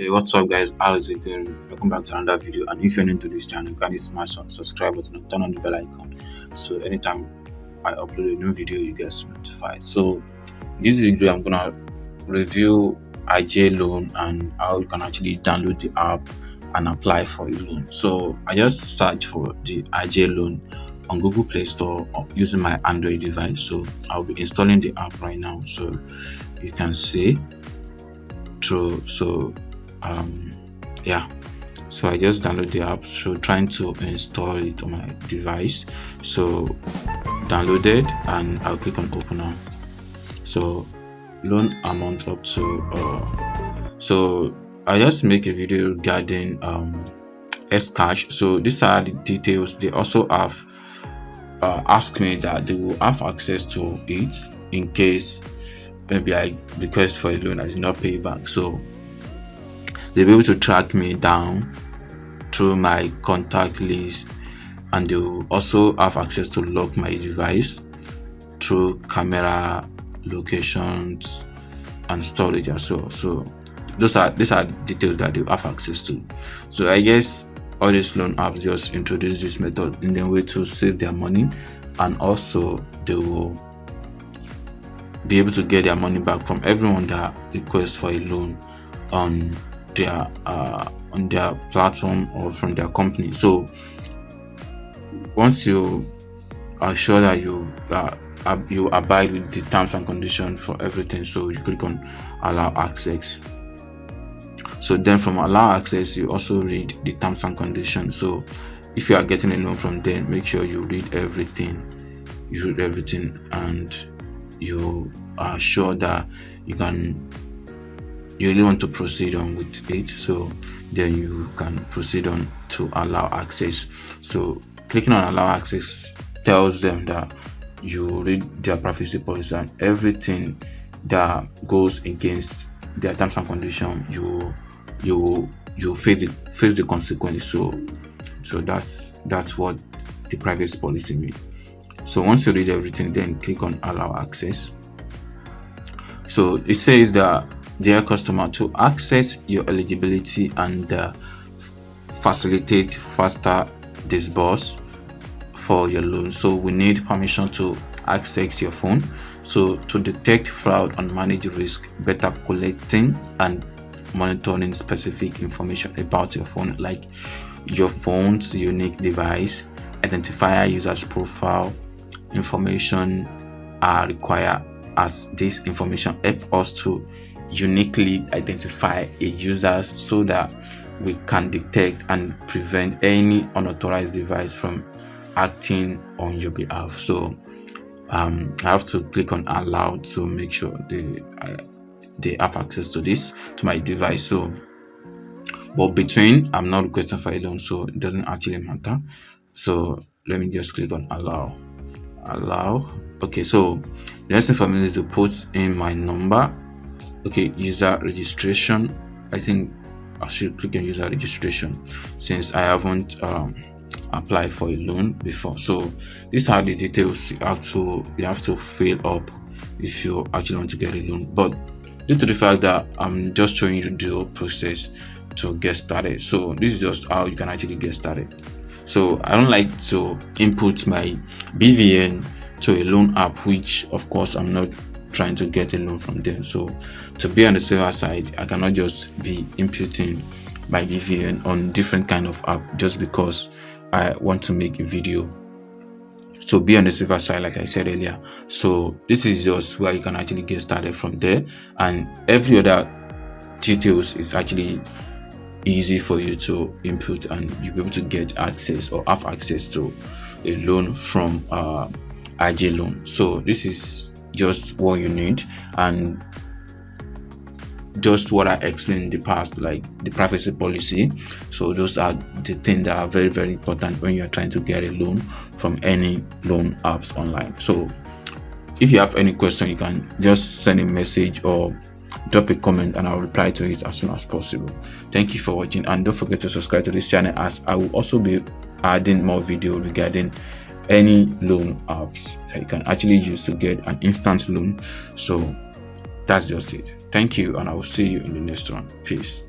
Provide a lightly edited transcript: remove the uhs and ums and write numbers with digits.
Hey, what's up, guys? How's it going? Welcome back to another video. And if you're new to this channel, kindly smash on subscribe button and turn on the bell icon. So anytime I upload a new video, you get notified. So in this video, I'm gonna review Ajeloan and how you can actually download the app and apply for a loan. So I just searched for the Ajeloan on Google Play Store using my Android device. So I'll be installing the app right now, so you can see through. So so I just download the app, so trying to install it on my device. So downloaded, and I'll click on open now. So loan amount up to so I just make a video regarding Cash. So these are the details. They also have asked me that they will have access to it in case maybe I request for a loan I did not pay back. So they'll be able to track me down through my contact list, and they will also have access to lock my device through camera locations and storage as well. So these are details that they have access to. So I guess all these loan apps just introduce this method in the way to save their money, and also they will be able to get their money back from everyone that requests for a loan on their platform or from their company. So once you are sure that you abide with the terms and conditions for everything, so you click on allow access. So then from allow access, you also read the terms and conditions. So if you are getting a loan from them, make sure you read everything. And you are sure that you really want to proceed on with it. So then you can proceed on to allow access. So clicking on allow access tells them that you read their privacy policy, and everything that goes against their terms and conditions, you face the consequence. So that's what the privacy policy means. So once you read everything, then click on allow access. So it says that, dear customer, to access your eligibility and facilitate faster disburse for your loan, so we need permission to access your phone. So to detect fraud and manage risk, better collecting and monitoring specific information about your phone, like your phone's unique device, identifier, user's profile information are required, as this information help us to uniquely identify a user so that we can detect and prevent any unauthorized device from acting on your behalf. So I have to click on allow to make sure they have access to this, to my device. So but between, I'm not requesting for a loan, so it doesn't actually matter. So let me just click on allow. Okay, so the next thing for me is to put in my number. Okay, user registration. I think I should click on user registration since I haven't applied for a loan before. So these are the details you have to fill up if you actually want to get a loan. But due to the fact that I'm just showing you the whole process to get started, so this is just how you can actually get started. So I don't like to input my BVN to a loan app, which of course I'm not trying to get a loan from them. So to be on the safer side, I cannot just be inputting my BVN on different kind of app just because I want to make a video. So be on the safer side, like I said earlier. So this is just where you can actually get started from there, and every other details is actually easy for you to input, and you'll be able to get access or have access to a loan from Ajeloan. So this is just what you need, and just what I explained in the past, like the privacy policy. So those are the things that are very, very important when you're trying to get a loan from any loan apps online. So if you have any question, you can just send a message or drop a comment, and I'll reply to it as soon as possible. Thank you for watching, and don't forget to subscribe to this channel, as I will also be adding more videos regarding any loan apps that you can actually use to get an instant loan. So that's just it. Thank you, and I will see you in the next one. Peace.